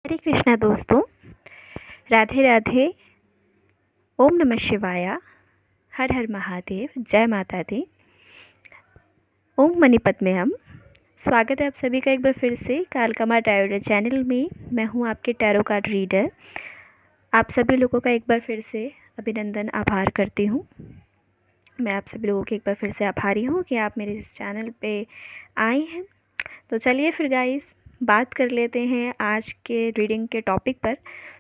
हरे कृष्णा दोस्तों, राधे राधे। ओम नमः शिवाय। हर हर महादेव। जय माता दी। ओम मणिपत में हम स्वागत है आप सभी का एक बार फिर से कालकामा टैरो चैनल में। मैं हूं आपके टैरो कार्ड रीडर। आप सभी लोगों का एक बार फिर से अभिनंदन, आभार करती हूं। मैं आप सभी लोगों के एक बार फिर से आभारी हूं कि आप मेरे इस चैनल पे आए हैं। तो चलिए फिर गाइस, बात कर लेते हैं आज के रीडिंग के टॉपिक पर।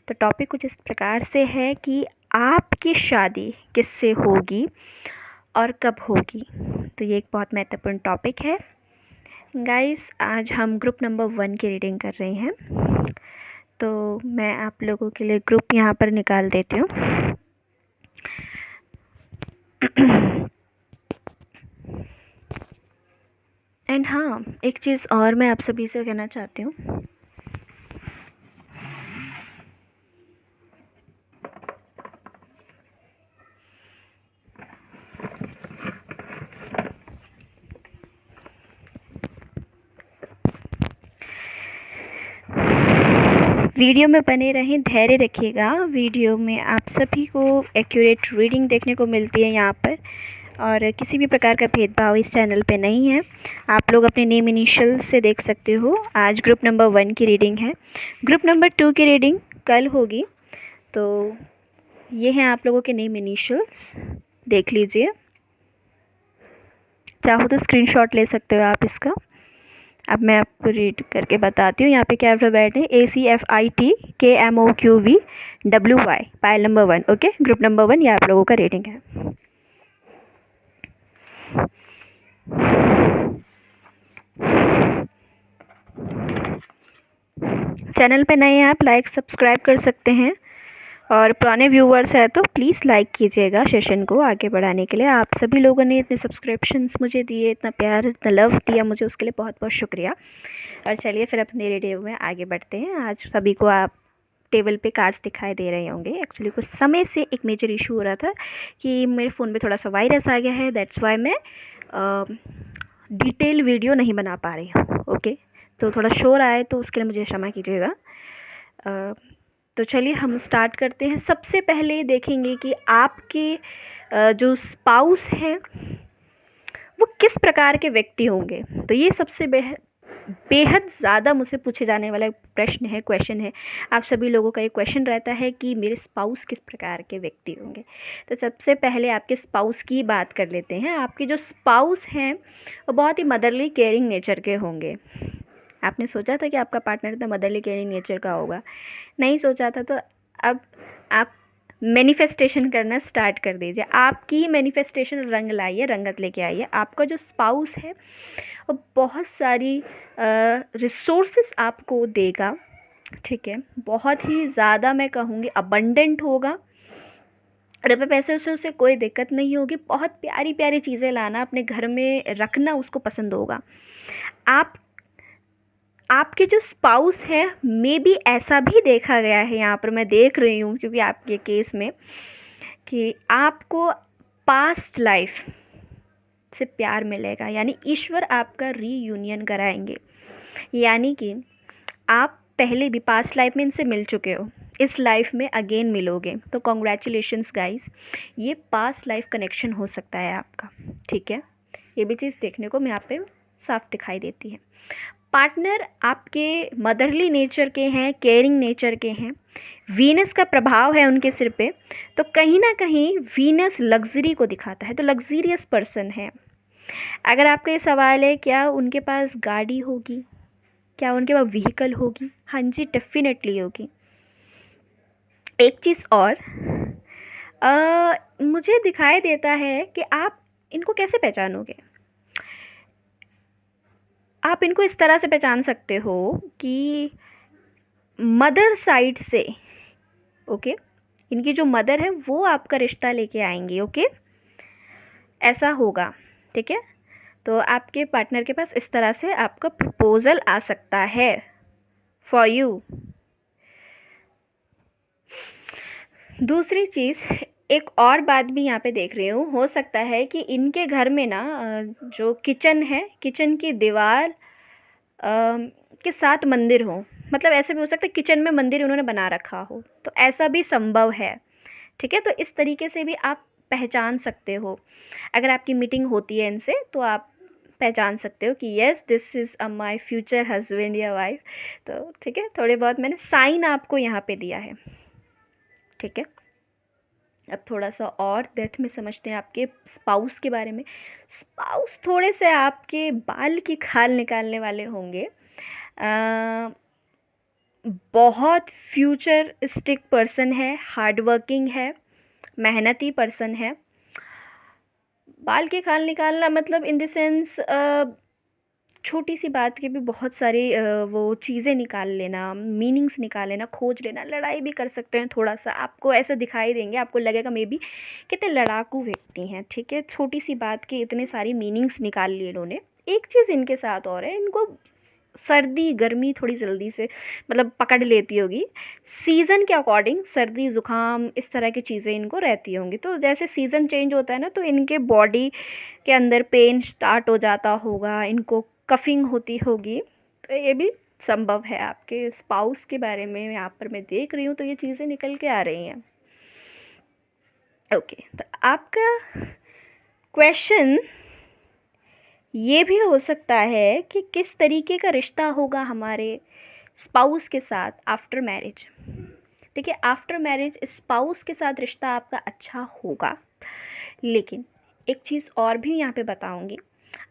तो टॉपिक कुछ इस प्रकार से है कि आपकी शादी किससे होगी और कब होगी। तो ये एक बहुत महत्वपूर्ण टॉपिक है गाइस। आज हम ग्रुप नंबर 1 की रीडिंग कर रहे हैं। तो मैं आप लोगों के लिए ग्रुप यहाँ पर निकाल देती हूँ। एंड हाँ, एक चीज़ और मैं आप सभी से कहना चाहती हूँ। वीडियो में बने रहें, धैर्य रखिएगा। वीडियो में आप सभी को एक्यूरेट रीडिंग देखने को मिलती है यहाँ पर, और किसी भी प्रकार का भेदभाव इस चैनल पे नहीं है। आप लोग अपने नेम इनिशियल से देख सकते हो। आज ग्रुप नंबर 1 की रीडिंग है। ग्रुप नंबर 2 की रीडिंग कल होगी। तो ये हैं आप लोगों के नेम इनिशियल्स, देख लीजिए। चाहो तो स्क्रीनशॉट ले सकते हो आप इसका। अब मैं आपको रीड करके बताती हूँ। यहाँ पे क्या अल्फ़ाबेट है, ACFITKMOQVWY, pile number 1। Okay, group number 1 ये आप लोगों का रीडिंग है। चैनल पे नए हैं आप, लाइक सब्सक्राइब कर सकते हैं, और पुराने व्यूअर्स हैं तो प्लीज़ लाइक कीजिएगा सेशन को आगे बढ़ाने के लिए। आप सभी लोगों ने इतने सब्सक्रिप्शंस मुझे दिए, इतना प्यार, इतना लव दिया मुझे, उसके लिए बहुत बहुत शुक्रिया। और चलिए फिर अपने रीडियो में आगे बढ़ते हैं। आज सभी को आप टेबल पे कार्ड्स दिखाई दे रहे होंगे। एक्चुअली कुछ समय से एक मेजर इशू हो रहा था कि मेरे फ़ोन में थोड़ा सा वायरस आ गया है। दैट्स वाई मैं डिटेल वीडियो नहीं बना पा रही हूँ। ओके, तो थोड़ा शोर आए तो उसके लिए मुझे क्षमा कीजिएगा। तो चलिए हम स्टार्ट करते हैं। सबसे पहले देखेंगे कि आपके जो स्पाउस हैं वो किस प्रकार के व्यक्ति होंगे। तो ये सबसे बेहद ज़्यादा मुझसे पूछे जाने वाला प्रश्न है, क्वेश्चन है। आप सभी लोगों का ये क्वेश्चन रहता है कि मेरे स्पाउस किस प्रकार के व्यक्ति होंगे। तो सबसे पहले आपके स्पाउस की बात कर लेते हैं। आपके जो स्पाउस हैं वो बहुत ही मदरली, केयरिंग नेचर के होंगे। आपने सोचा था कि आपका पार्टनर इतना मदरली, केयरिंग नेचर का होगा? नहीं सोचा था? तो अब आप मैनिफेस्टेशन करना स्टार्ट कर दीजिए। आपकी मैनिफेस्टेशन रंग लाइए, रंगत लेके आइए। आपका जो स्पाउस है वो बहुत सारी रिसोर्सेस आपको देगा, ठीक है। बहुत ही ज़्यादा मैं कहूँगी अबंडेंट होगा। रुपये पैसे से उसे कोई दिक्कत नहीं होगी। बहुत प्यारी प्यारी चीज़ें लाना, अपने घर में रखना उसको पसंद होगा। आपके जो स्पाउस है, मे बी ऐसा भी देखा गया है, यहाँ पर मैं देख रही हूँ क्योंकि आपके केस में, कि आपको पास्ट लाइफ से प्यार मिलेगा। यानी ईश्वर आपका रीयूनियन कराएंगे। यानी कि आप पहले भी पास्ट लाइफ में इनसे मिल चुके हो, इस लाइफ में अगेन मिलोगे। तो कॉन्ग्रेचुलेशंस गाइस, ये पास्ट लाइफ कनेक्शन हो सकता है आपका, ठीक है। ये भी चीज़ देखने को यहाँ पे साफ दिखाई देती है। पार्टनर आपके मदरली नेचर के हैं, केयरिंग नेचर के हैं। वीनस का प्रभाव है उनके सिर पे, तो कहीं ना कहीं वीनस लग्जरी को दिखाता है, तो लग्जरियस पर्सन है। अगर आपका ये सवाल है क्या उनके पास गाड़ी होगी, क्या उनके पास व्हीकल होगी? हाँ जी, डेफिनेटली होगी। एक चीज़ और मुझे दिखाई देता है कि आप इनको कैसे पहचानोगे। आप इनको इस तरह से पहचान सकते हो कि मदर साइड से, ओके, इनकी जो मदर है वो आपका रिश्ता लेके आएंगी। ओके, ऐसा होगा, ठीक है। तो आपके पार्टनर के पास इस तरह से आपका प्रपोजल आ सकता है फॉर यू। दूसरी चीज़, एक और बात भी यहाँ पे देख रही हूँ, हो सकता है कि इनके घर में ना जो किचन है, किचन की दीवार के साथ मंदिर हो। मतलब ऐसे भी हो सकता है किचन में मंदिर उन्होंने बना रखा हो, तो ऐसा भी संभव है। ठीक है, तो इस तरीके से भी आप पहचान सकते हो। अगर आपकी मीटिंग होती है इनसे तो आप पहचान सकते हो कि yes this is my future husband या वाइफ। तो ठीक है, थोड़े बहुत मैंने साइन आपको यहाँ पे दिया है। ठीक है, अब थोड़ा सा और डेप्थ में समझते हैं आपके स्पाउस के बारे में। स्पाउस थोड़े से आपके बाल की खाल निकालने वाले होंगे। बहुत फ्यूचरिस्टिक पर्सन है, हार्ड वर्किंग है, मेहनती पर्सन है। बाल की खाल निकालना मतलब इन द सेंस छोटी सी बात की भी बहुत सारी वो चीज़ें निकाल लेना, मीनिंग्स निकाल लेना, खोज लेना। लड़ाई भी कर सकते हैं थोड़ा सा, आपको ऐसा दिखाई देंगे, आपको लगेगा मे बी कितने लड़ाकू व्यक्ति हैं। ठीक है, छोटी सी बात की इतने सारी मीनिंग्स निकाल लिए इन्होंने। एक चीज़ इनके साथ और है, इनको सर्दी गर्मी थोड़ी जल्दी से मतलब पकड़ लेती होगी। सीज़न के अकॉर्डिंग सर्दी ज़ुकाम इस तरह की चीज़ें इनको रहती होंगी। तो जैसे सीज़न चेंज होता है ना, तो इनके बॉडी के अंदर पेन स्टार्ट हो जाता होगा, इनको कफिंग होती होगी। तो ये भी संभव है। आपके स्पाउस के बारे में यहाँ पर मैं देख रही हूँ तो ये चीज़ें निकल के आ रही हैं। ओके, तो आपका क्वेश्चन ये भी हो सकता है कि किस तरीके का रिश्ता होगा हमारे स्पाउस के साथ आफ्टर मैरिज। देखिए, आफ्टर मैरिज स्पाउस के साथ रिश्ता आपका अच्छा होगा, लेकिन एक चीज़ और भी यहाँ पे बताऊँगी।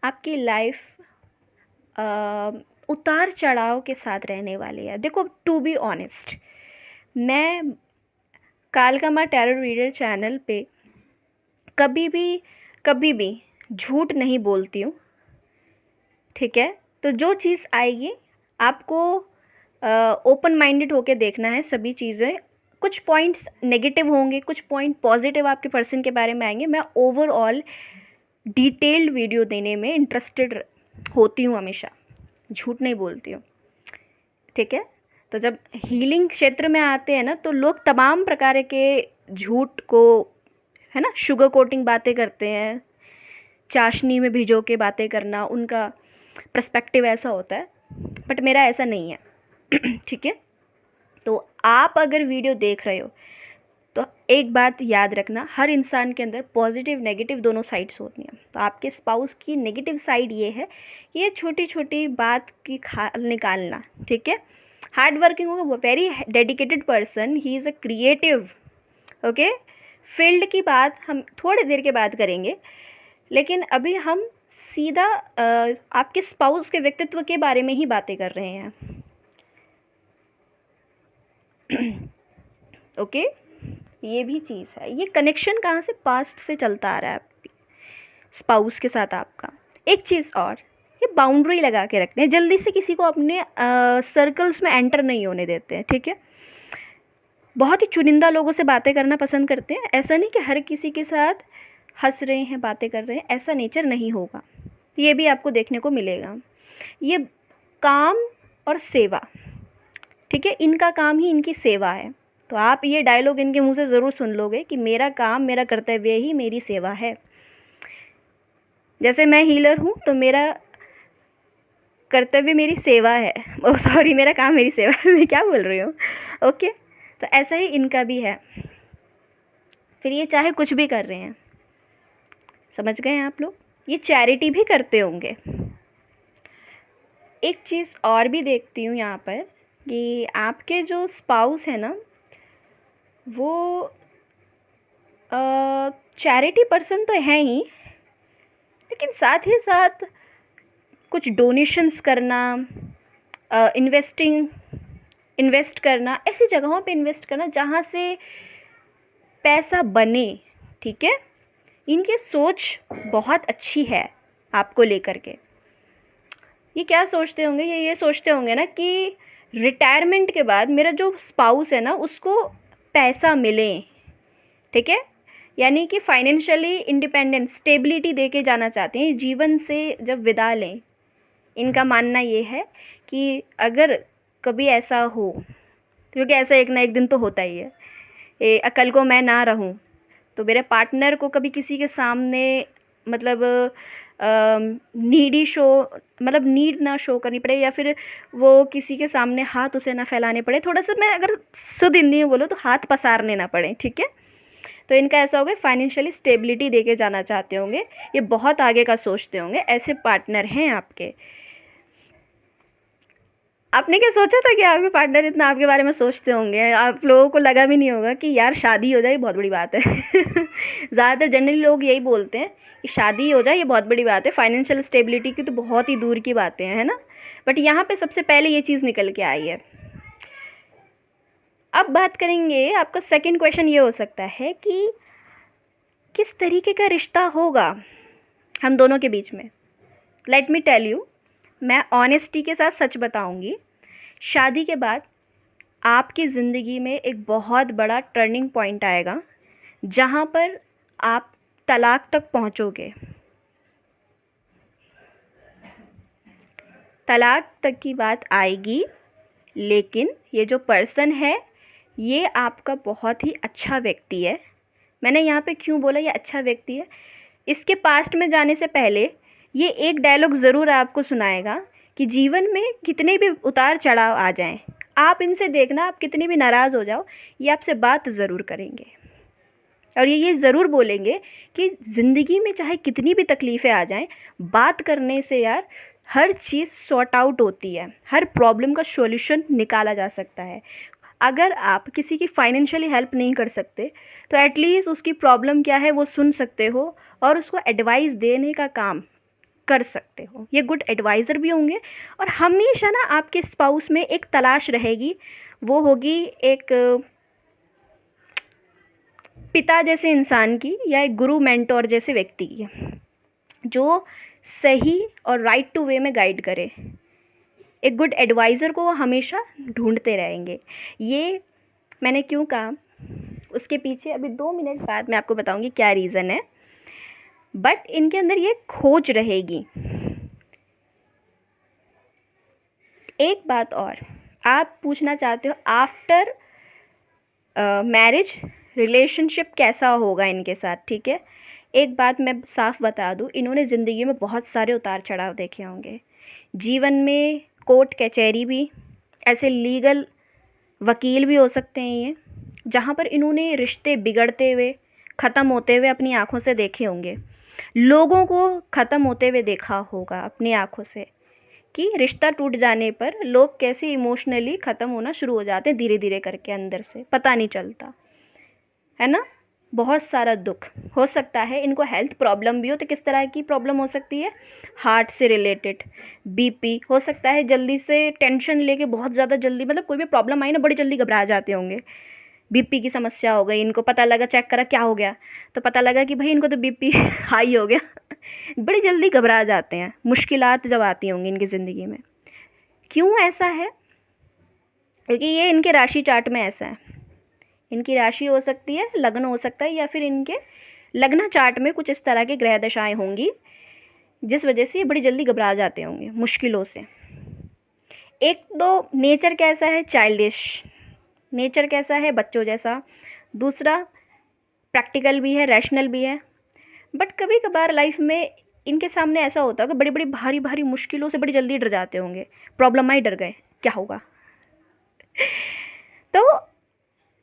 आपकी लाइफ उतार चढ़ाव के साथ रहने वाली है। देखो, टू बी ऑनेस्ट, मैं कालका माँ टैरो रीडर चैनल पे कभी भी झूठ नहीं बोलती हूँ। ठीक है, तो जो चीज़ आएगी आपको ओपन माइंडेड होके देखना है सभी चीज़ें। कुछ पॉइंट्स नेगेटिव होंगे, कुछ पॉइंट पॉजिटिव आपके पर्सन के बारे में आएंगे। मैं ओवरऑल डिटेल्ड वीडियो देने में इंटरेस्टेड होती हूँ, हमेशा झूठ नहीं बोलती हूँ। ठीक है, तो जब हीलिंग क्षेत्र में आते हैं ना, तो लोग तमाम प्रकार के झूठ को, है ना, शुगर कोटिंग बातें करते हैं, चाशनी में भिजो के बातें करना, उनका पर्सपेक्टिव ऐसा होता है, बट मेरा ऐसा नहीं है। ठीक है, तो आप अगर वीडियो देख रहे हो तो एक बात याद रखना, हर इंसान के अंदर पॉजिटिव नेगेटिव दोनों साइड्स होती हैं। तो आपके स्पाउस की नेगेटिव साइड ये है कि ये छोटी छोटी बात की खाल निकालना। ठीक है, हार्ड वर्किंग होगा, very dedicated person, he is a creative. Okay, field की बात हम थोड़ी देर के बाद करेंगे, लेकिन अभी हम सीधा आपके स्पाउस के व्यक्तित्व के बारे में ही बातें कर रहे हैं। ओके, ये भी चीज़ है। ये कनेक्शन कहाँ से, पास्ट से चलता आ रहा है आपके स्पाउस के साथ आपका। एक चीज़ और, ये बाउंड्री लगा के रखते हैं, जल्दी से किसी को अपने सर्कल्स में एंटर नहीं होने देते हैं। ठीक है, बहुत ही चुनिंदा लोगों से बातें करना पसंद करते हैं। ऐसा नहीं कि हर किसी के साथ हंस रहे हैं, बातें कर रहे हैं, ऐसा नेचर नहीं होगा। ये भी आपको देखने को मिलेगा। ये काम और सेवा, ठीक है, इनका काम ही इनकी सेवा है। तो आप ये डायलॉग इनके मुंह से ज़रूर सुन लोगे कि मेरा काम, मेरा कर्तव्य ही मेरी सेवा है। जैसे मैं हीलर हूँ तो मेरा कर्तव्य मेरी सेवा है, ओ सॉरी, मेरा काम मेरी सेवा है। मैं क्या बोल रही हूँ। ओके, तो ऐसा ही इनका भी है। फिर ये चाहे कुछ भी कर रहे हैं, समझ गए हैं आप लोग, ये चैरिटी भी करते होंगे। एक चीज़ और भी देखती हूँ यहाँ पर कि आपके जो स्पाउस है ना, वो चैरिटी पर्सन तो है ही, लेकिन साथ ही साथ कुछ डोनेशंस करना, इन्वेस्ट करना, ऐसी जगहों पे इन्वेस्ट करना जहाँ से पैसा बने। ठीक है, इनकी सोच बहुत अच्छी है आपको लेकर के। ये क्या सोचते होंगे, ये सोचते होंगे ना कि रिटायरमेंट के बाद मेरा जो स्पाउस है ना, उसको पैसा मिले। ठीक है, यानी कि फाइनेंशियली इंडिपेंडेंट, स्टेबिलिटी दे के जाना चाहते हैं, जीवन से जब विदा लें। इनका मानना ये है कि अगर कभी ऐसा हो, क्योंकि ऐसा एक ना एक दिन तो होता ही है, कल को मैं ना रहूं तो मेरे पार्टनर को कभी किसी के सामने मतलब नीडी शो, मतलब नीड ना शो करनी पड़े, या फिर वो किसी के सामने हाथ उसे ना फैलाने पड़े। थोड़ा सा मैं अगर शुद्ध हिंदी में बोलूँ तो हाथ पसारने ना पड़े, ठीक है। तो इनका ऐसा होगा, फाइनेंशियली स्टेबिलिटी देके जाना चाहते होंगे, ये बहुत आगे का सोचते होंगे, ऐसे पार्टनर हैं आपके। आपने क्या सोचा था कि आपके पार्टनर इतना आपके बारे में सोचते होंगे? आप लोगों को लगा भी नहीं होगा कि यार शादी हो जाए ये बहुत बड़ी बात है। ज़्यादातर जनरली लोग यही बोलते हैं कि शादी हो जाए ये बहुत बड़ी बात है, फाइनेंशियल स्टेबिलिटी की तो बहुत ही दूर की बातें हैं, है ना। बट यहाँ पे सबसे पहले ये चीज़ निकल के आई है। अब बात करेंगे, आपका सेकंड क्वेश्चन ये हो सकता है कि किस तरीके का रिश्ता होगा हम दोनों के बीच में। लेट मी टेल यू, मैं ऑनेस्टी के साथ सच बताऊंगी, शादी के बाद आपकी ज़िंदगी में एक बहुत बड़ा टर्निंग पॉइंट आएगा जहाँ पर आप तलाक तक पहुँचोगे। तलाक तक की बात आएगी, लेकिन ये जो पर्सन है ये आपका बहुत ही अच्छा व्यक्ति है। मैंने यहाँ पे क्यों बोला ये अच्छा व्यक्ति है, इसके पास्ट में जाने से पहले ये एक डायलॉग ज़रूर आपको सुनाएगा कि जीवन में कितने भी उतार चढ़ाव आ जाएं, आप इनसे देखना, आप कितनी भी नाराज़ हो जाओ, ये आपसे बात ज़रूर करेंगे और ये ज़रूर बोलेंगे कि ज़िंदगी में चाहे कितनी भी तकलीफ़ें आ जाएं, बात करने से यार हर चीज़ सॉर्ट आउट होती है, हर प्रॉब्लम का सॉल्यूशन निकाला जा सकता है। अगर आप किसी की फाइनेंशियली हेल्प नहीं कर सकते तो एटलीस्ट उसकी प्रॉब्लम क्या है वो सुन सकते हो और उसको एडवाइस देने का काम कर सकते हो। ये गुड एडवाइज़र भी होंगे। और हमेशा ना आपके स्पाउस में एक तलाश रहेगी, वो होगी एक पिता जैसे इंसान की या एक गुरु मेंटोर जैसे व्यक्ति की, जो सही और राइट टू वे में गाइड करे। एक गुड एडवाइज़र को वो हमेशा ढूंढते रहेंगे। ये मैंने क्यों कहा, उसके पीछे अभी 2 मिनट बाद मैं आपको बताऊंगी क्या रीज़न है। बट इनके अंदर ये खोज रहेगी। एक बात और, आप पूछना चाहते हो आफ्टर मैरिज रिलेशनशिप कैसा होगा इनके साथ, ठीक है। एक बात मैं साफ बता दूं, इन्होंने ज़िंदगी में बहुत सारे उतार चढ़ाव देखे होंगे। जीवन में कोर्ट कचहरी भी, ऐसे लीगल वकील भी हो सकते हैं ये, जहाँ पर इन्होंने रिश्ते बिगड़ते हुए ख़त्म होते हुए अपनी आँखों से देखे होंगे। लोगों को ख़त्म होते हुए देखा होगा अपनी आँखों से कि रिश्ता टूट जाने पर लोग कैसे इमोशनली ख़त्म होना शुरू हो जाते हैं, धीरे धीरे करके अंदर से पता नहीं चलता, है ना। बहुत सारा दुख हो सकता है। इनको हेल्थ प्रॉब्लम भी हो तो किस तरह की प्रॉब्लम हो सकती है, हार्ट से रिलेटेड, बीपी हो सकता है, जल्दी से टेंशन लेके बहुत ज़्यादा जल्दी, मतलब कोई भी प्रॉब्लम आई ना बड़ी जल्दी घबरा जाते होंगे। बीपी की समस्या हो गई इनको, पता लगा चेक करा क्या हो गया तो पता लगा कि भाई इनको तो बीपी हाई हो गया। बड़ी जल्दी घबरा जाते हैं, मुश्किलात जब आती होंगी इनकी ज़िंदगी में। क्यों ऐसा है, क्योंकि ये इनके राशि चार्ट में ऐसा है। इनकी राशि हो सकती है, लग्न हो सकता है, या फिर इनके लग्न चार्ट में कुछ इस तरह की ग्रह दशाएं होंगी जिस वजह से ये बड़ी जल्दी घबरा जाते होंगे मुश्किलों से। एक तो नेचर कैसा है, चाइल्डिश नेचर कैसा है, बच्चों जैसा। दूसरा प्रैक्टिकल भी है, रैशनल भी है। बट कभी कभार लाइफ में इनके सामने ऐसा होता है कि बड़ी बड़ी भारी भारी मुश्किलों से बड़ी जल्दी डर जाते होंगे, प्रॉब्लम आई डर गए क्या होगा। तो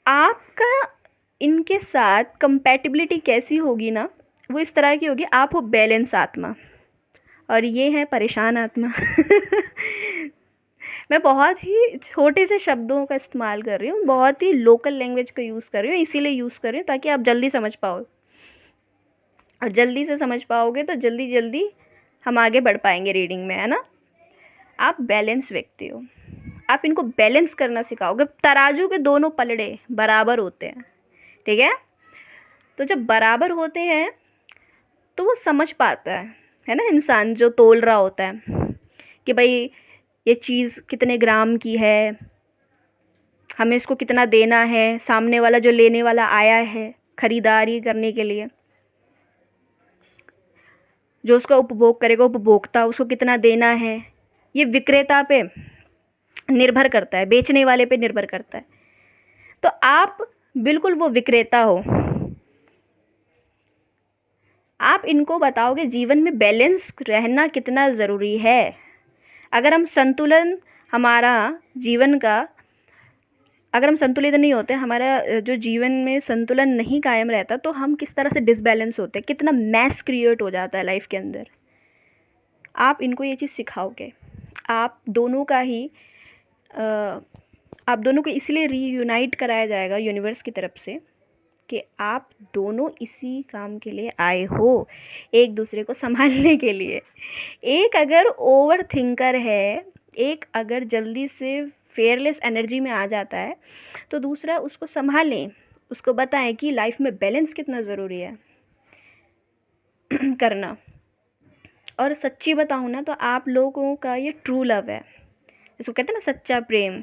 आपका इनके साथ कंपैटिबिलिटी कैसी होगी ना, वो इस तरह की होगी, आप हो बैलेंस आत्मा और ये है परेशान आत्मा। मैं बहुत ही छोटे से शब्दों का इस्तेमाल कर रही हूँ, बहुत ही लोकल लैंग्वेज का यूज़ कर रही हूँ, इसीलिए यूज़ कर रही हूँ ताकि आप जल्दी समझ पाओ, और जल्दी से समझ पाओगे तो जल्दी जल्दी हम आगे बढ़ पाएंगे रीडिंग में, है ना। आप बैलेंस व्यक्ति हो, आप इनको बैलेंस करना सिखाओगे। तराजू के दोनों पलड़े बराबर होते हैं, ठीक है। तो जब बराबर होते हैं तो वो समझ पाता है ना, इंसान जो तोल रहा होता है कि भाई ये चीज़ कितने ग्राम की है, हमें इसको कितना देना है, सामने वाला जो लेने वाला आया है खरीदारी करने के लिए, जो उसका उपभोग करेगा उपभोक्ता, उसको कितना देना है, ये विक्रेता पे निर्भर करता है, बेचने वाले पे निर्भर करता है। तो आप बिल्कुल वो विक्रेता हो, आप इनको बताओगे जीवन में बैलेंस रहना कितना ज़रूरी है। अगर हम संतुलन हमारा जीवन का अगर हम संतुलित नहीं होते, हमारा जो जीवन में संतुलन नहीं कायम रहता, तो हम किस तरह से डिसबैलेंस होते हैं, कितना मैस क्रिएट हो जाता है लाइफ के अंदर। आप इनको ये चीज़ सिखाओगे, आप दोनों को इसलिए रीयूनाइट कराया जाएगा यूनिवर्स की तरफ से कि आप दोनों इसी काम के लिए आए हो, एक दूसरे को संभालने के लिए। एक अगर ओवर थिंकर है, एक अगर जल्दी से फेयरलेस एनर्जी में आ जाता है, तो दूसरा उसको संभालें, उसको बताएं कि लाइफ में बैलेंस कितना ज़रूरी है करना। और सच्ची बताऊँ ना, तो आप लोगों का ये ट्रू लव है, इसको कहते हैं ना सच्चा प्रेम।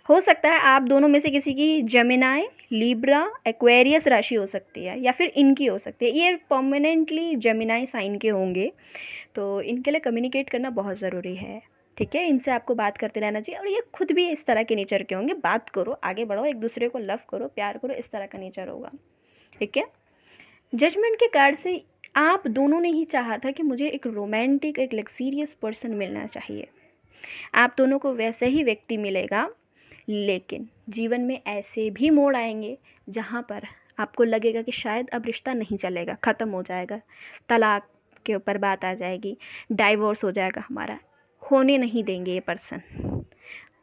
हो सकता है आप दोनों में से किसी की जेमिनाई, लिब्रा, एक्वेरियस राशि हो सकती है, या फिर इनकी हो सकती है। ये परमानेंटली जेमिनाई साइन के होंगे, तो इनके लिए कम्युनिकेट करना बहुत ज़रूरी है, ठीक है। इनसे आपको बात करते रहना चाहिए, और ये खुद भी इस तरह के नेचर के होंगे। बात करो, आगे बढ़ो, एक दूसरे को लव करो, प्यार करो, इस तरह का नेचर होगा, ठीक है। जजमेंट के कार्ड से आप दोनों ने ही चाहा था कि मुझे एक रोमांटिक, एक लग्जीरियस पर्सन मिलना चाहिए। आप दोनों को वैसे ही व्यक्ति मिलेगा, लेकिन जीवन में ऐसे भी मोड़ आएंगे जहाँ पर आपको लगेगा कि शायद अब रिश्ता नहीं चलेगा, ख़त्म हो जाएगा, तलाक के ऊपर बात आ जाएगी, डाइवोर्स हो जाएगा हमारा। होने नहीं देंगे ये पर्सन।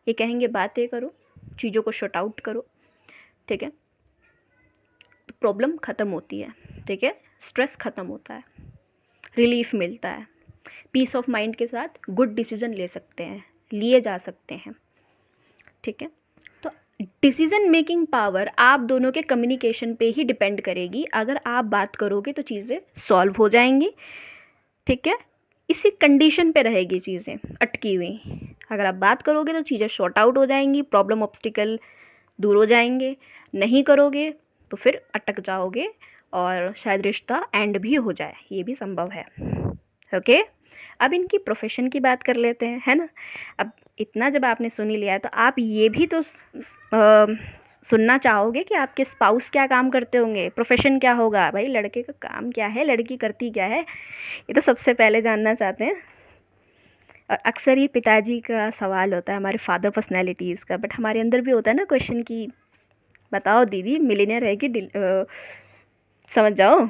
ये कहेंगे बातें करो, चीज़ों को शॉर्ट आउट करो, ठीक है, तो प्रॉब्लम ख़त्म होती है, ठीक है, स्ट्रेस ख़त्म होता है, रिलीफ मिलता है, पीस ऑफ माइंड के साथ गुड डिसीज़न लिए जा सकते हैं, ठीक है। तो डिसीज़न मेकिंग पावर आप दोनों के कम्युनिकेशन पे ही डिपेंड करेगी। अगर आप बात करोगे तो चीज़ें सॉल्व हो जाएंगी, ठीक है। इसी कंडीशन पे रहेगी चीज़ें अटकी हुई। अगर आप बात करोगे तो चीज़ें शॉर्ट आउट हो जाएंगी, प्रॉब्लम ऑब्स्टिकल दूर हो जाएंगे। नहीं करोगे तो फिर अटक जाओगे और शायद रिश्ता एंड भी हो जाए, ये भी संभव है, ओके। अब इनकी प्रोफेशन की बात कर लेते हैं, है ना। अब इतना जब आपने सुन ही लिया है, तो आप ये भी तो सुनना चाहोगे कि आपके स्पाउस क्या काम करते होंगे, प्रोफेशन क्या होगा। भाई लड़के का काम क्या है, लड़की करती क्या है, ये तो सबसे पहले जानना चाहते हैं। और अक्सर ये पिताजी का सवाल होता है, हमारे फादर पर्सनैलिटीज़ का। बट हमारे अंदर भी होता है ना क्वेश्चन की, बताओ दीदी मिलीनियर है कि समझ जाओ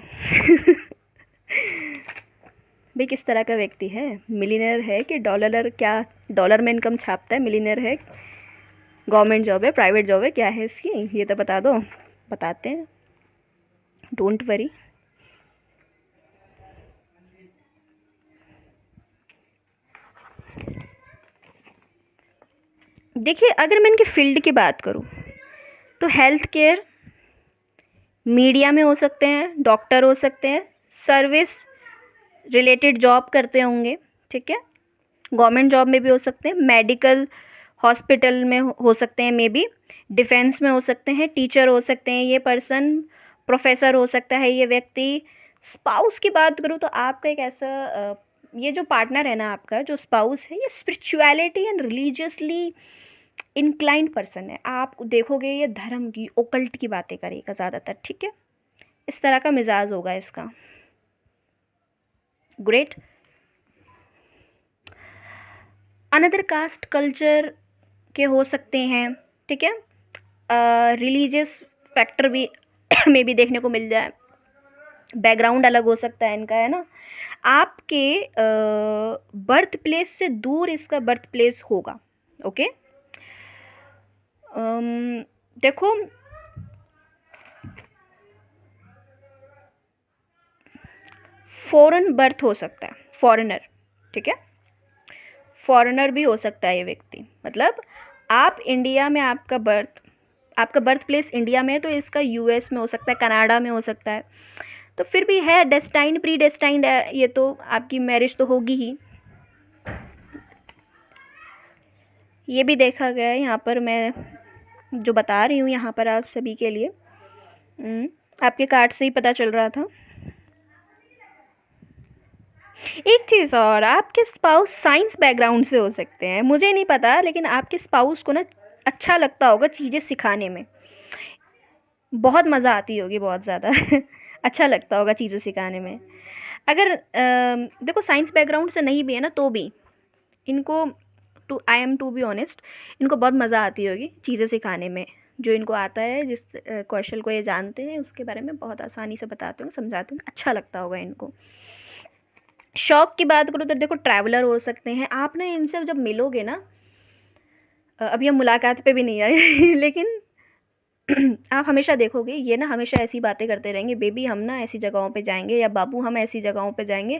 भाई किस तरह का व्यक्ति है, मिलीनियर है कि डॉलर, क्या डॉलर में इनकम छापता है, मिलीनियर है, गवर्नमेंट जॉब है, प्राइवेट जॉब है, क्या है इसकी, ये तो बता दो। बताते हैं, डोंट वरी। देखिए, अगर मैं इनकी फील्ड की बात करूं तो हेल्थ केयर, मीडिया में हो सकते हैं, डॉक्टर हो सकते हैं, सर्विस रिलेटेड जॉब करते होंगे, ठीक है। गवर्नमेंट जॉब में भी हो सकते हैं, मेडिकल हॉस्पिटल में हो सकते हैं, मे बी डिफेंस में हो सकते हैं, टीचर हो सकते हैं ये पर्सन, प्रोफेसर हो सकता है ये व्यक्ति। स्पाउस की बात करूँ तो आपका एक ऐसा ये जो पार्टनर है ना, आपका जो स्पाउस है, ये spirituality and religiously inclined person है। आप देखोगे ये धर्म की, ओकल्ट की बातें करेगा ज़्यादातर, ठीक है। इस तरह का मिजाज होगा इसका। ग्रेट। अनदर कास्ट कल्चर के हो सकते हैं, ठीक है। रिलीजियस फैक्टर भी में भी देखने को मिल जाए, बैकग्राउंड अलग हो सकता है इनका, है ना। आपके बर्थ प्लेस से दूर इसका बर्थ प्लेस होगा, ओके। देखो, फॉरेन बर्थ हो सकता है, फॉरेनर, ठीक है, फॉरेनर भी हो सकता है ये व्यक्ति। मतलब आप इंडिया में, आपका बर्थ प्लेस इंडिया में है, तो इसका यूएस में हो सकता है, कनाडा में हो सकता है। तो फिर भी है डेस्टाइंड, प्री डेस्टाइंड है ये, तो आपकी मैरिज तो होगी ही। ये भी देखा गया है, यहाँ पर मैं जो बता रही हूँ यहाँ पर आप सभी के लिए, आपके कार्ड से ही पता चल रहा था। एक चीज़ और, आपके स्पाउस साइंस बैकग्राउंड से हो सकते हैं, मुझे नहीं पता, लेकिन आपके स्पाउस को ना अच्छा लगता होगा चीज़ें सिखाने में, बहुत मज़ा आती होगी बहुत ज़्यादा अच्छा लगता होगा चीज़ें सिखाने में। अगर देखो साइंस बैकग्राउंड से नहीं भी है ना तो भी इनको, to I am to be honest, इनको बहुत मज़ा आती होगी चीज़ें सिखाने में। जो इनको आता है, जिस कौशल को ये जानते हैं उसके बारे में बहुत आसानी से बताते होंगे, समझाते होंगे, अच्छा लगता होगा इनको। शौक की बात करूँ तो देखो ट्रैवलर हो सकते हैं आप ना, इनसे जब मिलोगे ना, अभी हम मुलाकात पे भी नहीं आए लेकिन आप हमेशा देखोगे ये ना हमेशा ऐसी बातें करते रहेंगे, बेबी हम ना ऐसी जगहों पे जाएंगे, या बाबू हम ऐसी जगहों पे जाएंगे।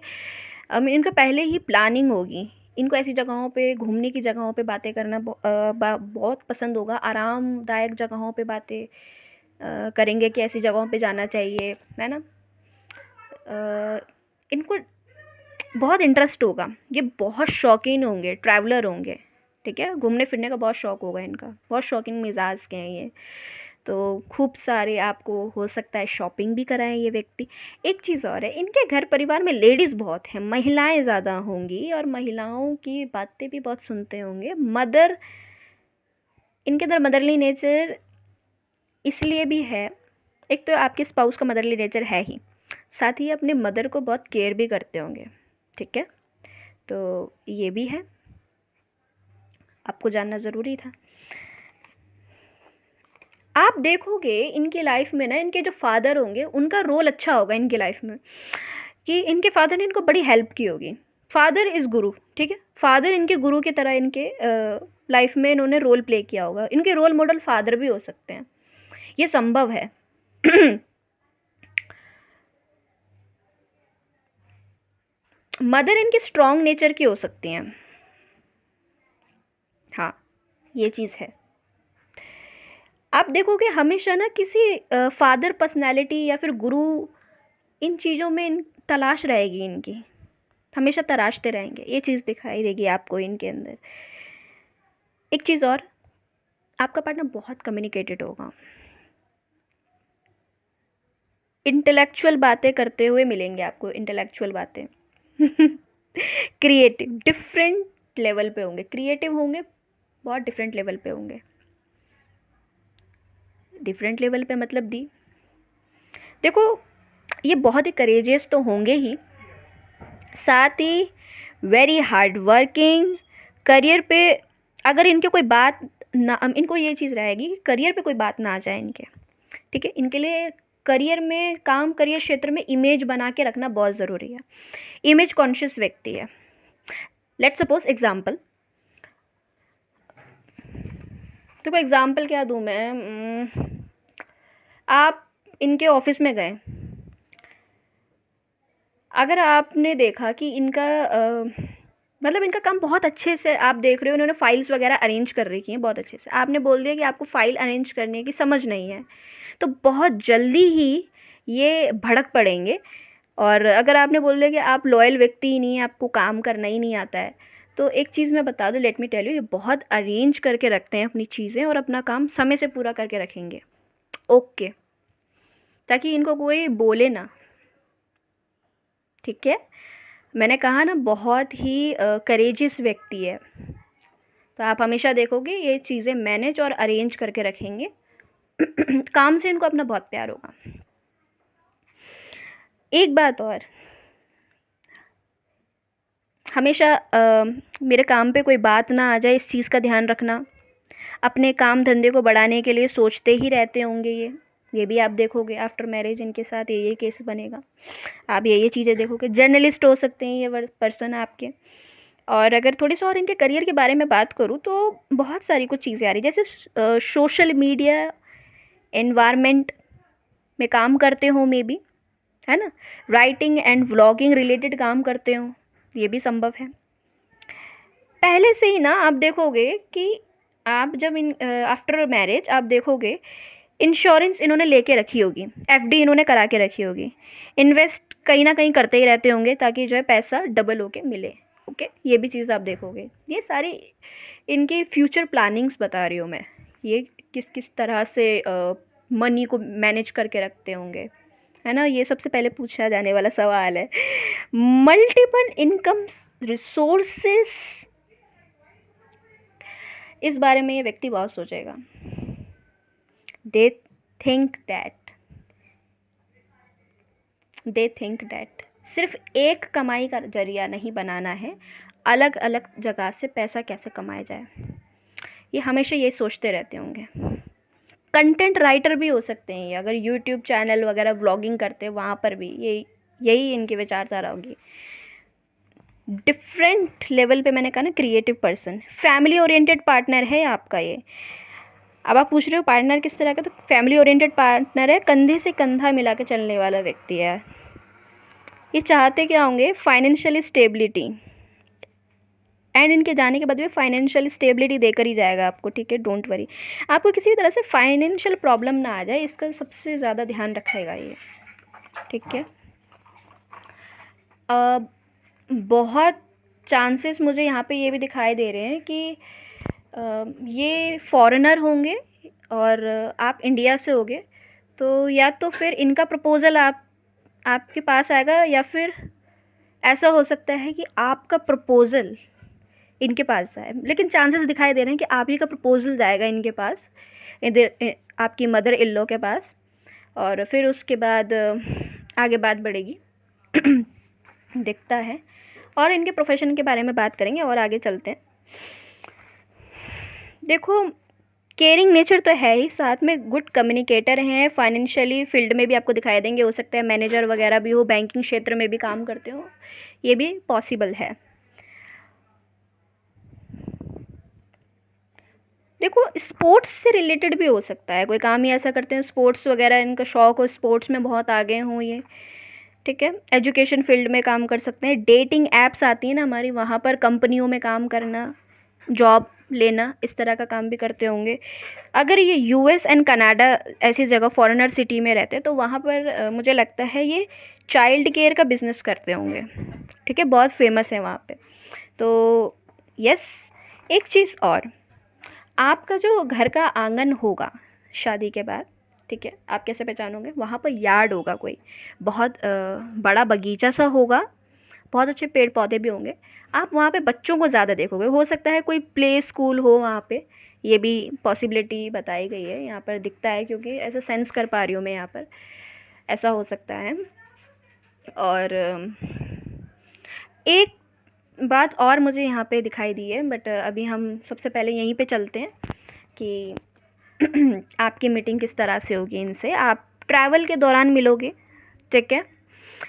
इनका पहले ही प्लानिंग होगी, इनको ऐसी जगहों पे, घूमने की जगहों पे बातें करना बहुत पसंद होगा। आरामदायक जगहों पे बातें करेंगे कि ऐसी जगहों पे जाना चाहिए, है ना। इनको बहुत इंटरेस्ट होगा, ये बहुत शौकीन होंगे, ट्रैवलर होंगे, ठीक है। घूमने फिरने का बहुत शौक होगा इनका, बहुत शौकीन मिजाज के हैं ये। तो खूब सारे आपको हो सकता है शॉपिंग भी कराएं ये व्यक्ति। एक चीज़ और है, इनके घर परिवार में लेडीज़ बहुत हैं, महिलाएं ज़्यादा होंगी, और महिलाओं की बातें भी बहुत सुनते होंगे। मदर, इनके अंदर मदरली नेचर इसलिए भी है, एक तो आपके स्पाउस का मदरली नेचर है ही, साथ ही अपने मदर को बहुत केयर भी करते होंगे, ठीक है। तो ये भी है, आपको जानना ज़रूरी था। आप देखोगे इनकी लाइफ में ना, इनके जो फादर होंगे उनका रोल अच्छा होगा इनकी लाइफ में, कि इनके फादर ने इनको बड़ी हेल्प की होगी। फादर इज़ गुरु, ठीक है। फादर इनके गुरु की तरह इनके लाइफ में इन्होंने रोल प्ले किया होगा, इनके रोल मॉडल फादर भी हो सकते हैं, ये संभव है। मदर इनकी स्ट्रॉन्ग नेचर की हो सकती हैं, हाँ ये चीज़ है। आप देखोगे हमेशा ना किसी फादर पर्सनैलिटी या फिर गुरु, इन चीज़ों में तलाश रहेगी इनकी, हमेशा तराशते रहेंगे, ये चीज़ दिखाई देगी आपको इनके अंदर। एक चीज़ और, आपका पार्टनर बहुत कम्युनिकेटेड होगा, इंटेलेक्चुअल बातें करते हुए मिलेंगे आपको, इंटेलेक्चुअल बातें क्रिएटिव, डिफरेंट लेवल पे होंगे, क्रिएटिव होंगे, बहुत डिफरेंट लेवल पे होंगे। डिफरेंट लेवल पे मतलब दी, देखो ये बहुत ही करेजियस तो होंगे ही, साथ ही वेरी हार्ड वर्किंग। करियर पे अगर इनके कोई बात ना, इनको ये चीज़ रहेगी कि करियर पे कोई बात ना आ जाए इनके, ठीक है। इनके लिए करियर में, काम करियर क्षेत्र में इमेज बना के रखना बहुत ज़रूरी है, इमेज कॉन्शियस व्यक्ति है। लेट्स सपोज एग्जाम्पल, देखो एग्जाम्पल क्या दूँ मैं, आप इनके ऑफिस में गए, अगर आपने देखा कि इनका मतलब इनका काम बहुत अच्छे से आप देख रहे हो, इन्होंने फाइल्स वगैरह अरेंज कर रखी हैं बहुत अच्छे से, आपने बोल दिया कि आपको फ़ाइल अरेंज करने की समझ नहीं है, तो बहुत जल्दी ही ये भड़क पड़ेंगे। और अगर आपने बोल दिया कि आप लॉयल व्यक्ति ही नहीं है, आपको काम करना ही नहीं आता है, तो एक चीज़ मैं बता दूँ, लेट मी टेल यू, ये बहुत अरेंज करके रखते हैं अपनी चीज़ें, और अपना काम समय से पूरा करके रखेंगे, ओके, ताकि इनको कोई बोले ना, ठीक है। मैंने कहा ना बहुत ही करेजियस व्यक्ति है, तो आप हमेशा देखोगे ये चीज़ें मैनेज और अरेंज करके रखेंगे। काम से इनको अपना बहुत प्यार होगा। एक बात और, हमेशा मेरे काम पे कोई बात ना आ जाए, इस चीज़ का ध्यान रखना। अपने काम धंधे को बढ़ाने के लिए सोचते ही रहते होंगे ये भी आप देखोगे आफ्टर मैरिज इनके साथ ये केस बनेगा, आप ये चीज़ें देखोगे। जर्नलिस्ट हो सकते हैं ये पर्सन आपके। और अगर थोड़ी सी और इनके करियर के बारे में बात करूँ तो बहुत सारी कुछ चीज़ें आ रही, जैसे सोशल मीडिया एनवायरनमेंट में काम करते हो मे बी, है ना। राइटिंग एंड व्लॉगिंग रिलेटेड काम करते हो, ये भी संभव है। पहले से ही ना आप देखोगे कि आप जब इन आफ्टर मैरिज आप देखोगे इंश्योरेंस इन्होंने लेके रखी होगी, एफडी इन्होंने करा के रखी होगी, इन्वेस्ट कहीं ना कहीं करते ही रहते होंगे ताकि जो है पैसा डबल होके मिले, ओके। ये भी चीज़ आप देखोगे, ये सारी इनकी फ्यूचर प्लानिंग्स बता रही हूँ मैं, ये किस किस तरह से मनी को मैनेज करके रखते होंगे, है ना। ये सबसे पहले पूछा जाने वाला सवाल है। मल्टीपल इनकम रिसोर्सेस, इस बारे में ये व्यक्ति बहुत सोचेगा। They think that they think that सिर्फ एक कमाई का जरिया नहीं बनाना है, अलग अलग जगह से पैसा कैसे कमाया जाए, ये हमेशा ये सोचते रहते होंगे। कंटेंट राइटर भी हो सकते हैं ये, अगर यूट्यूब चैनल वगैरह व्लॉगिंग करते हैं वहाँ पर भी यही इनकी विचारधारा होगी। डिफरेंट लेवल पे मैंने कहा ना, creative person, family oriented partner है आपका ये। अब आप पूछ रहे हो पार्टनर किस तरह का, तो फैमिली ओरिएंटेड पार्टनर है, कंधे से कंधा मिला के चलने वाला व्यक्ति है। ये चाहते क्या होंगे, फाइनेंशियल स्टेबिलिटी, एंड इनके जाने के बाद भी फाइनेंशियल स्टेबिलिटी देकर ही जाएगा आपको, ठीक है, डोंट वरी। आपको किसी भी तरह से फाइनेंशियल प्रॉब्लम ना आ जाए, इसका सबसे ज़्यादा ध्यान रखेगा ये, ठीक है। बहुत चांसेस मुझे यहाँ पे ये भी दिखाई दे रहे हैं कि ये फॉरेनर होंगे और आप इंडिया से होगे, तो या तो फिर इनका प्रपोज़ल आपके पास आएगा, या फिर ऐसा हो सकता है कि आपका प्रपोज़ल इनके पास जाए। लेकिन चांसेस दिखाई दे रहे हैं कि आप ही का प्रपोज़ल जाएगा इनके पास, इधर आपकी मदर इन लॉ के पास, और फिर उसके बाद आगे बात बढ़ेगी दिखता है। और इनके प्रोफेशन के बारे में बात करेंगे और आगे चलते हैं। देखो, केयरिंग नेचर तो है ही, साथ में गुड कम्युनिकेटर हैं, फाइनेंशियली फील्ड में भी आपको दिखाई देंगे, हो सकता है मैनेजर वगैरह भी हो, बैंकिंग क्षेत्र में भी काम करते हो, ये भी पॉसिबल है। देखो, स्पोर्ट्स से रिलेटेड भी हो सकता है, कोई काम ही ऐसा करते हैं स्पोर्ट्स वगैरह, इनका शौक हो, स्पोर्ट्स में बहुत आगे हों ये, ठीक है। एजुकेशन फील्ड में काम कर सकते हैं, डेटिंग ऐप्स आती हैं ना हमारी, वहाँ पर कंपनियों में काम करना, जॉब लेना, इस तरह का काम भी करते होंगे। अगर ये यूएस एंड कनाडा ऐसी जगह फॉरेनर सिटी में रहते हैं, तो वहाँ पर मुझे लगता है ये चाइल्ड केयर का बिज़नेस करते होंगे, ठीक है, बहुत फेमस है वहाँ पे। तो यस, एक चीज़ और, आपका जो घर का आंगन होगा शादी के बाद, ठीक है, आप कैसे पहचानोगे, वहाँ पर यार्ड होगा, कोई बहुत बड़ा बगीचा सा होगा, बहुत अच्छे पेड़ पौधे भी होंगे, आप वहाँ पे बच्चों को ज़्यादा देखोगे। हो सकता है कोई प्ले स्कूल हो वहाँ पे, ये भी पॉसिबिलिटी बताई गई है यहाँ पर, दिखता है, क्योंकि ऐसा सेंस कर पा रही हूँ मैं यहाँ पर, ऐसा हो सकता है। और एक बात और मुझे यहाँ पे दिखाई दी है, बट अभी हम सबसे पहले यहीं पे चलते हैं कि आपकी मीटिंग किस तरह से होगी इनसे। आप ट्रैवल के दौरान मिलोगे, ठीक है,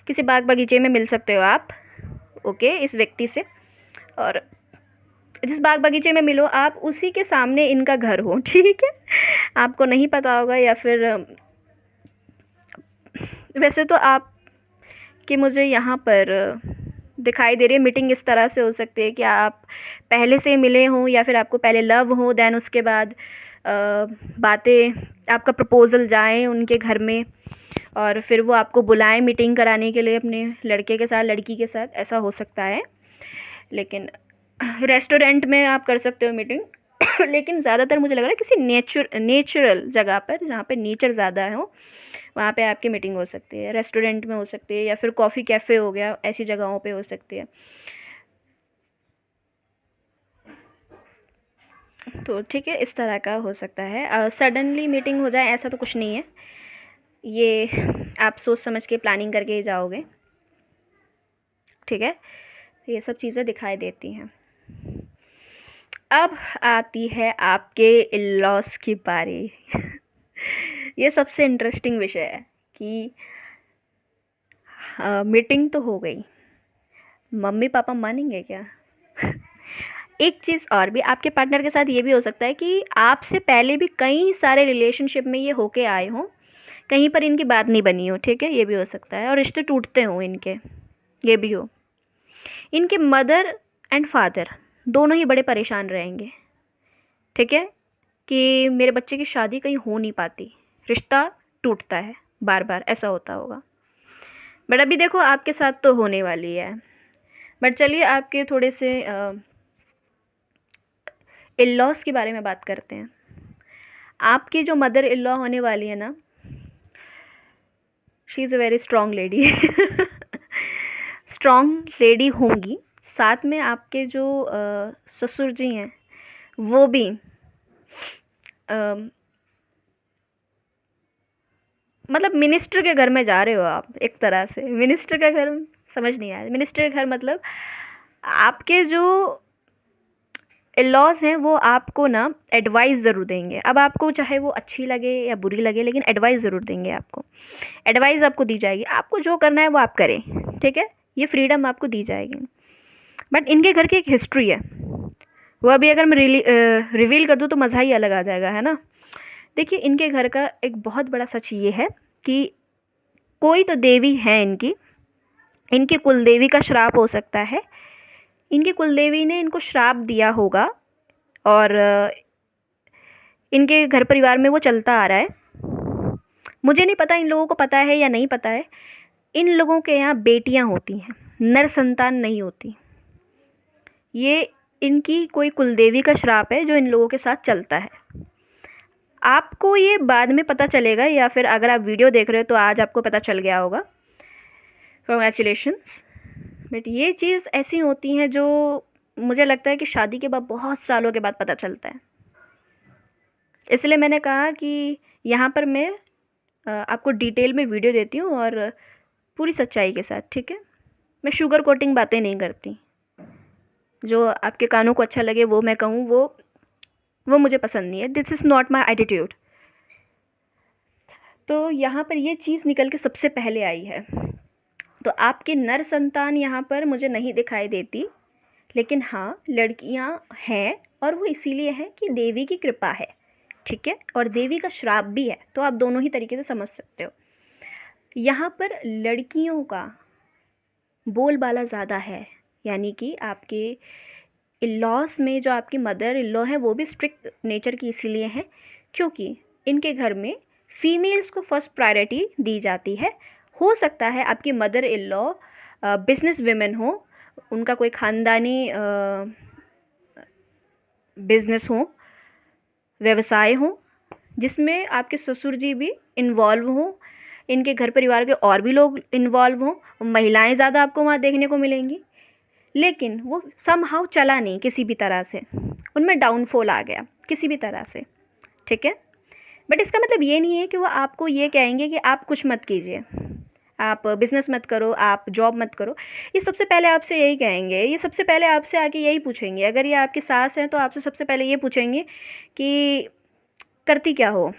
किसी बाग बगीचे में मिल सकते हो आप, ओके, इस व्यक्ति से, और जिस बाग बगीचे में मिलो आप उसी के सामने इनका घर हो, ठीक है, आपको नहीं पता होगा, या फिर वैसे तो आप कि मुझे यहाँ पर दिखाई दे रही है मीटिंग इस तरह से हो सकती है कि आप पहले से मिले हों, या फिर आपको पहले लव हो, देन उसके बाद बातें, आपका प्रपोज़ल जाए उनके घर में, और फिर वो आपको बुलाएं मीटिंग कराने के लिए अपने लड़के के साथ, लड़की के साथ, ऐसा हो सकता है। लेकिन रेस्टोरेंट में आप कर सकते हो मीटिंग लेकिन ज़्यादातर मुझे लग रहा है किसी नेचुरल जगह पर, जहाँ पे नेचर ज़्यादा हो, वहाँ पे आपकी मीटिंग हो सकती है। रेस्टोरेंट में हो सकती है, या फिर कॉफ़ी कैफ़े हो गया, ऐसी जगहों पे हो सकती है। तो ठीक है, इस तरह का हो सकता है। सडनली मीटिंग हो जाए ऐसा तो कुछ नहीं है, ये आप सोच समझ के प्लानिंग करके ही जाओगे, ठीक है। ये सब चीज़ें दिखाई देती हैं। अब आती है आपके इन-लॉज़ की बारी ये सबसे इंटरेस्टिंग विषय है कि मीटिंग तो हो गई, मम्मी पापा मानेंगे क्या एक चीज़ और भी, आपके पार्टनर के साथ ये भी हो सकता है कि आपसे पहले भी कई सारे रिलेशनशिप में ये होके आए हों, कहीं पर इनकी बात नहीं बनी हो, ठीक है, ये भी हो सकता है, और रिश्ते टूटते हों इनके, ये भी हो। इनके मदर एंड फादर दोनों ही बड़े परेशान रहेंगे, ठीक है, कि मेरे बच्चे की शादी कहीं हो नहीं पाती, रिश्ता टूटता है बार बार, ऐसा होता होगा। बट अभी देखो आपके साथ तो होने वाली है। बट चलिए आपके थोड़े से इन लॉज़ के बारे में बात करते हैं। आपकी जो मदर इन लॉ होने वाली है ना, she is a very strong lady strong lady होंगी। साथ में आपके जो ससुर जी हैं वो भी मतलब मिनिस्टर के घर में जा रहे हो आप, एक तरह से मिनिस्टर का घर। समझ नहीं आया, मिनिस्टर का घर मतलब आपके जो लॉज हैं वो आपको ना एडवाइस ज़रूर देंगे। अब आपको चाहे वो अच्छी लगे या बुरी लगे, लेकिन एडवाइस ज़रूर देंगे आपको। एडवाइस आपको दी जाएगी, आपको जो करना है वो आप करें, ठीक है, ये फ्रीडम आपको दी जाएगी। बट इनके घर की एक हिस्ट्री है, वो अभी अगर मैं रिवील कर दूँ तो मज़ा ही अलग आ जाएगा, है ना। देखिए, इनके घर का एक बहुत बड़ा सच ये है कि कोई तो देवी है इनकी, इनकी कुलदेवी का श्राप हो सकता है। इनकी कुलदेवी ने इनको श्राप दिया होगा और इनके घर परिवार में वो चलता आ रहा है। मुझे नहीं पता इन लोगों को पता है या नहीं पता है, इन लोगों के यहाँ बेटियाँ होती हैं, नर संतान नहीं होती। ये इनकी कोई कुलदेवी का श्राप है जो इन लोगों के साथ चलता है। आपको ये बाद में पता चलेगा, या फिर अगर आप वीडियो देख रहे हो तो आज आपको पता चल गया होगा, कॉन्ग्रेचुलेशंस। बट ये चीज़ ऐसी होती हैं जो मुझे लगता है कि शादी के बाद बहुत सालों के बाद पता चलता है। इसलिए मैंने कहा कि यहाँ पर मैं आपको डिटेल में वीडियो देती हूँ और पूरी सच्चाई के साथ, ठीक है। मैं शुगर कोटिंग बातें नहीं करती, जो आपके कानों को अच्छा लगे वो मैं कहूँ, वो मुझे पसंद नहीं है। This is not my attitude. तो यहाँ पर ये चीज़ निकल के सबसे पहले आई है। तो आपके नर संतान यहाँ पर मुझे नहीं दिखाई देती, लेकिन हाँ लड़कियाँ हैं, और वो इसीलिए है कि देवी की कृपा है, ठीक है, और देवी का श्राप भी है। तो आप दोनों ही तरीके से समझ सकते हो। यहाँ पर लड़कियों का बोलबाला ज़्यादा है, यानी कि आपके इन-लॉज़ में जो आपकी मदर इन लॉ है वो भी स्ट्रिक्ट नेचर की इसीलिए हैं क्योंकि इनके घर में फीमेल्स को फर्स्ट प्रायोरिटी दी जाती है। हो सकता है आपकी mother in law business women हो, उनका कोई ख़ानदानी बिजनेस हो, व्यवसाय हो, जिसमें आपके ससुर जी भी इन्वॉल्व हों, इनके घर परिवार के और भी लोग इन्वॉल्व हों, महिलाएं ज़्यादा आपको वहाँ देखने को मिलेंगी। लेकिन वो समहाउ चला नहीं, किसी भी तरह से उनमें डाउनफॉल आ गया किसी भी तरह से, ठीक है। बट इसका मतलब ये नहीं है कि वो आपको ये कहेंगे कि आप कुछ मत कीजिए, आप बिज़नेस मत करो, आप जॉब मत करो। ये सबसे पहले आपसे यही कहेंगे, ये सबसे पहले आपसे आके यही पूछेंगे। अगर ये आपकी सास हैं तो आपसे सबसे पहले ये पूछेंगे कि करती क्या हो,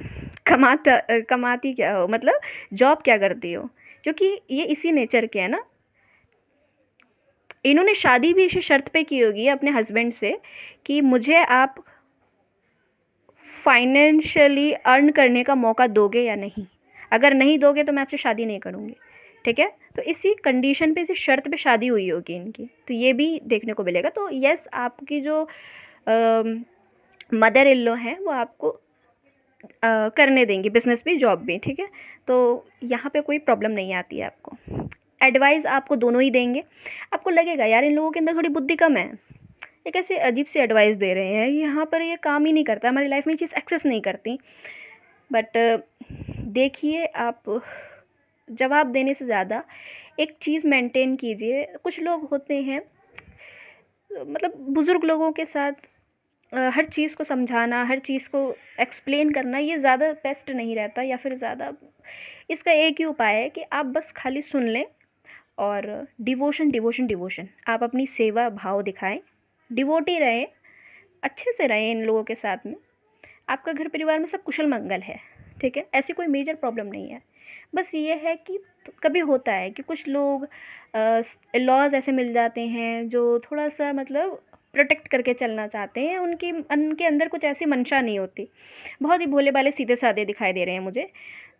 कमाती क्या हो, मतलब जॉब क्या करती हो, क्योंकि ये इसी नेचर के हैं ना। इन्होंने शादी भी इसी शर्त पे की होगी अपने हस्बैंड से कि मुझे आप फाइनेंशियली अर्न करने का मौका दोगे या नहीं, अगर नहीं दोगे तो मैं आपसे शादी नहीं करूँगी, ठीक है। तो इसी कंडीशन पे, इसी शर्त पे शादी हुई होगी इनकी, तो ये भी देखने को मिलेगा। तो यस, आपकी जो मदर इन लॉ हैं वो आपको करने देंगी बिज़नेस भी, जॉब भी, ठीक है। तो यहाँ पे कोई प्रॉब्लम नहीं आती है आपको। एडवाइस आपको दोनों ही देंगे। आपको लगेगा यार इन लोगों के अंदर थोड़ी बुद्धि कम है, ये कैसे अजीब सी एडवाइस दे रहे हैं, यहाँ पर ये काम ही नहीं करता, हमारी लाइफ में ये चीज़ एक्सेस नहीं करती। बट देखिए, आप जवाब देने से ज़्यादा एक चीज़ मेंटेन कीजिए। कुछ लोग होते हैं, मतलब बुज़ुर्ग लोगों के साथ हर चीज़ को समझाना, हर चीज़ को एक्सप्लेन करना, ये ज़्यादा बेस्ट नहीं रहता, या फिर ज़्यादा इसका एक ही उपाय है कि आप बस खाली सुन लें और डिवोशन डिवोशन डिवोशन, आप अपनी सेवा भाव दिखाएं, डिवोटी रहें, अच्छे से रहें इन लोगों के साथ में। आपका घर परिवार में सब कुशल मंगल है, ठीक है, ऐसी कोई मेजर प्रॉब्लम नहीं है। बस ये है कि कभी होता है कि कुछ लोग लॉज ऐसे मिल जाते हैं जो थोड़ा सा मतलब प्रोटेक्ट करके चलना चाहते हैं, उनके अंदर कुछ ऐसी मंशा नहीं होती, बहुत ही भोले भाले सीधे साधे दिखाई दे रहे हैं मुझे।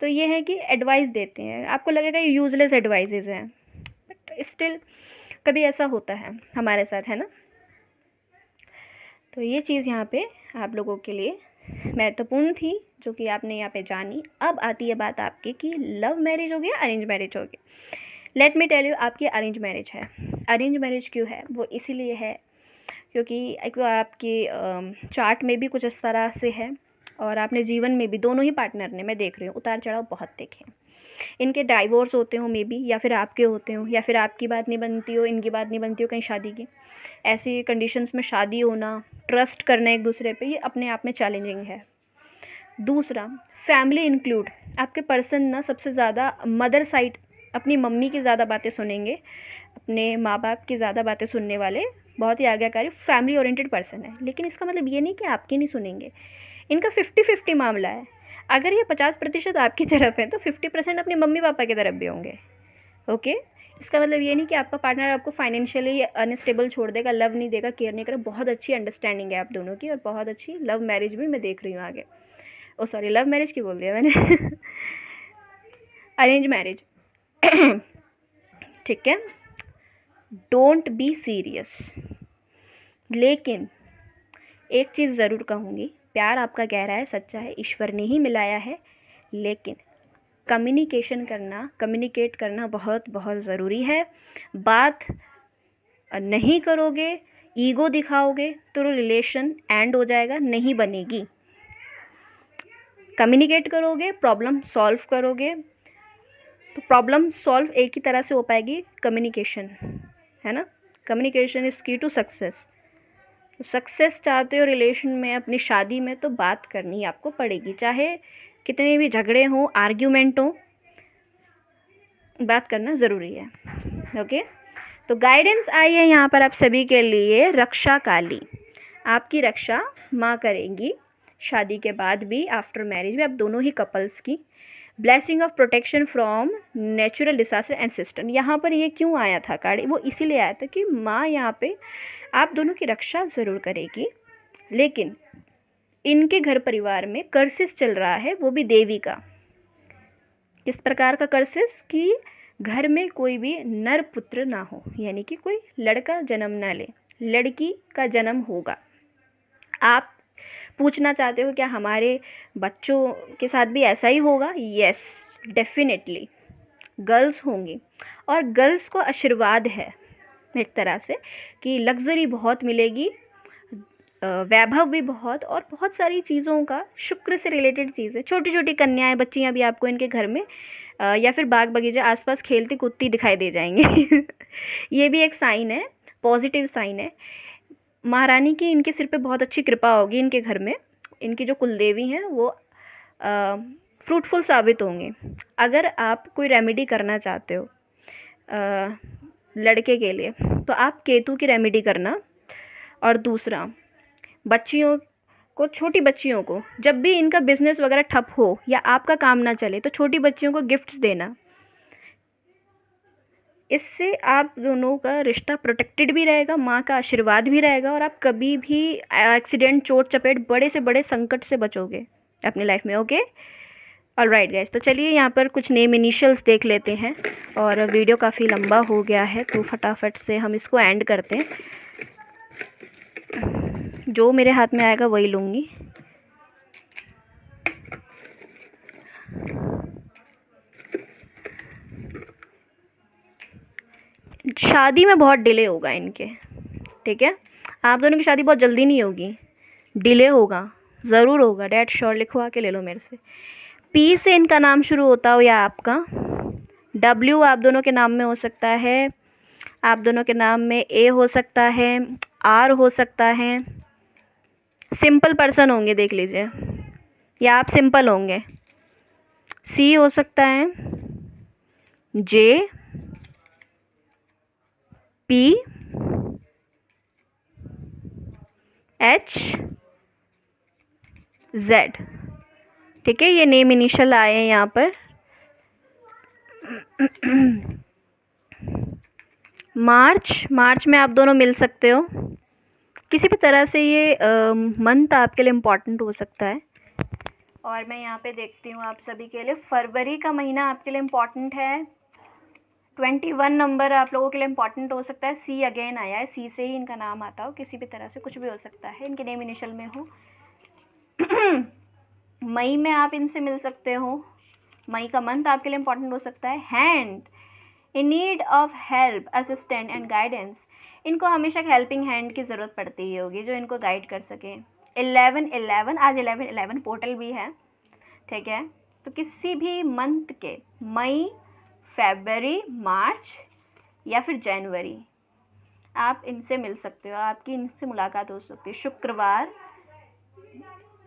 तो ये है कि एडवाइस देते हैं, आपको लगेगा ये यूज़लेस एडवाइसेस हैं, बट स्टिल कभी ऐसा होता है हमारे साथ, है ना। तो ये चीज़ यहाँ पे आप लोगों के लिए महत्वपूर्ण थी, जो कि आपने यहाँ पे जानी। अब आती है बात आपकी कि लव मैरिज होगी या अरेंज मैरिज होगी। लेट मी टेल यू, आपकी अरेंज मैरिज है। अरेंज मैरिज क्यों है, वो इसीलिए है क्योंकि एक तो आपकी चार्ट में भी कुछ इस तरह से है, और आपने जीवन में भी दोनों ही पार्टनर ने, मैं देख रही हूँ, उतार चढ़ाव बहुत देखे हैं। इनके डाइवोर्स होते हो मे बी, या फिर आपके होते हो, या फिर आपकी बात नहीं बनती हो, इनकी बात नहीं बनती हो कहीं शादी की। ऐसी कंडीशंस में शादी होना, ट्रस्ट करना एक दूसरे पे, ये अपने आप में चैलेंजिंग है। दूसरा, फैमिली इंक्लूड, आपके पर्सन ना सबसे ज़्यादा मदर साइड अपनी मम्मी की ज़्यादा बातें सुनेंगे, अपने माँ बाप की ज़्यादा बातें सुनने वाले बहुत ही आज्ञाकारी फैमिली ओरिएंटेड पर्सन है। लेकिन इसका मतलब ये नहीं कि आपकी नहीं सुनेंगे, इनका 50-50 मामला है। अगर ये 50% आपकी तरफ है तो 50% अपने मम्मी पापा की तरफ भी होंगे। ओके, इसका मतलब ये नहीं कि आपका पार्टनर आपको फाइनेंशियली अनस्टेबल छोड़ देगा, लव नहीं देगा, केयर नहीं करेगा। बहुत अच्छी अंडरस्टैंडिंग है आप दोनों की, और बहुत अच्छी लव मैरिज भी मैं देख रही हूँ आगे। ओ सॉरी, लव मैरिज की बोल दिया मैंने अरेंज मैरिज ठीक है। डोंट बी सीरियस, लेकिन एक चीज़ ज़रूर कहूँगी, प्यार आपका गहरा है, सच्चा है, ईश्वर ने ही मिलाया है, लेकिन कम्युनिकेट करना बहुत बहुत ज़रूरी है। बात नहीं करोगे, ईगो दिखाओगे तो रिलेशन एंड हो जाएगा, नहीं बनेगी। कम्युनिकेट करोगे, प्रॉब्लम सॉल्व करोगे, तो प्रॉब्लम सॉल्व एक ही तरह से हो पाएगी, कम्युनिकेशन, है ना। कम्युनिकेशन इज़ की टू सक्सेस। सक्सेस चाहते हो रिलेशन में, अपनी शादी में, तो बात करनी आपको पड़ेगी, चाहे कितने भी झगड़े हों, आर्ग्यूमेंट हों, बात करना ज़रूरी है। ओके, तो गाइडेंस आई है यहाँ पर आप सभी के लिए, रक्षा काली, आपकी रक्षा माँ करेंगी शादी के बाद भी, आफ्टर मैरिज भी, आप दोनों ही कपल्स की। Blessing of protection from natural disaster and system, यहाँ पर ये क्यों आया था कार्ड, वो इसीलिए आया था कि माँ यहाँ पे आप दोनों की रक्षा ज़रूर करेगी, लेकिन इनके घर परिवार में कर्सिस चल रहा है, वो भी देवी का। किस प्रकार का कर्सिस, कि घर में कोई भी नर पुत्र ना हो, यानी कि कोई लड़का जन्म ना ले, लड़की का जन्म होगा। आप पूछना चाहते हो क्या हमारे बच्चों के साथ भी ऐसा ही होगा? यस, डेफिनेटली गर्ल्स होंगी, और गर्ल्स को आशीर्वाद है एक तरह से कि लग्जरी बहुत मिलेगी, वैभव भी बहुत, और बहुत सारी चीज़ों का शुक्र से रिलेटेड चीज़ें, छोटी छोटी कन्याएं, बच्चियां भी आपको इनके घर में या फिर बाग बगीचे आसपास खेलती कूदती दिखाई दे जाएंगे ये भी एक साइन है, पॉजिटिव साइन है। महारानी की इनके सिर पे बहुत अच्छी कृपा होगी, इनके घर में इनकी जो कुलदेवी हैं वो फ्रूटफुल साबित होंगे। अगर आप कोई रेमेडी करना चाहते हो लड़के के लिए, तो आप केतु की रेमेडी करना। और दूसरा, बच्चियों को, छोटी बच्चियों को, जब भी इनका बिजनेस वगैरह ठप हो या आपका काम ना चले, तो छोटी बच्चियों को गिफ्ट्स देना। इससे आप दोनों का रिश्ता प्रोटेक्टेड भी रहेगा, माँ का आशीर्वाद भी रहेगा, और आप कभी भी एक्सीडेंट, चोट चपेट, बड़े से बड़े संकट से बचोगे अपनी लाइफ में। ओके, ऑलराइट गाइस, तो चलिए यहाँ पर कुछ नेम इनिशियल्स देख लेते हैं, और वीडियो काफ़ी लंबा हो गया है तो फटाफट से हम इसको एंड करते हैं। जो मेरे हाथ में आएगा वही लूँगी। शादी में बहुत डिले होगा इनके, ठीक है, आप दोनों की शादी बहुत जल्दी नहीं होगी, डिले होगा, ज़रूर होगा, डेट श्योर, लिखवा के ले लो मेरे से। पी से इनका नाम शुरू होता हो या आपका, डब्ल्यू आप दोनों के नाम में हो सकता है, आप दोनों के नाम में ए हो सकता है, आर हो सकता है, सिंपल पर्सन होंगे देख लीजिए, या आप सिंपल होंगे, सी हो सकता है, जे, पी, एच, जेड, ठीक है, ये नेम इनिशियल आए हैं यहाँ पर। मार्च में आप दोनों मिल सकते हो, किसी भी तरह से ये मंथ आपके लिए इम्पॉर्टेंट हो सकता है। और मैं यहाँ पे देखती हूँ आप सभी के लिए फरवरी का महीना आपके लिए इम्पॉर्टेंट है, 21 नंबर आप लोगों के लिए इम्पॉर्टेंट हो सकता है। सी अगेन आया है, सी से ही इनका नाम आता हो, किसी भी तरह से कुछ भी हो सकता है, इनके नेम इनिशियल में हो। मई में आप इनसे मिल सकते हो, मई का मंथ आपके लिए इम्पॉर्टेंट हो सकता है। Hand, in need of help, assistant and guidance, इनको हमेशा हेल्पिंग हैंड की ज़रूरत पड़ती ही होगी जो इनको गाइड कर सके। 11 आज 11 पोर्टल भी है, ठीक है, तो किसी भी मंथ के, मई, फरवरी, मार्च या फिर जनवरी, आप इनसे मिल सकते हो, आपकी इनसे मुलाकात हो सकती है। शुक्रवार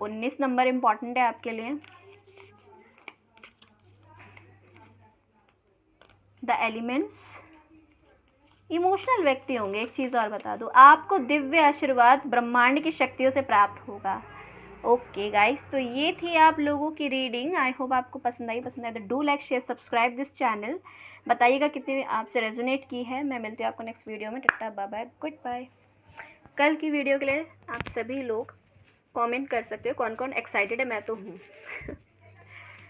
19 नंबर इम्पॉर्टेंट है आपके लिए। द एलिमेंट्स, इमोशनल व्यक्ति होंगे। एक चीज़ और बता दूँ, आपको दिव्य आशीर्वाद ब्रह्मांड की शक्तियों से प्राप्त होगा। ओके गाइस, तो ये थी आप लोगों की रीडिंग। आई होप आपको पसंद आई तो do like share subscribe this channel. बताइएगा कितनी आपसे रेजोनेट की है। मैं मिलती हूँ आपको नेक्स्ट वीडियो में। Ta-ta bye bye, good bye. कल की वीडियो के लिए आप सभी लोग कमेंट कर सकते हो कौन कौन एक्साइटेड है। मैं तो हूँ।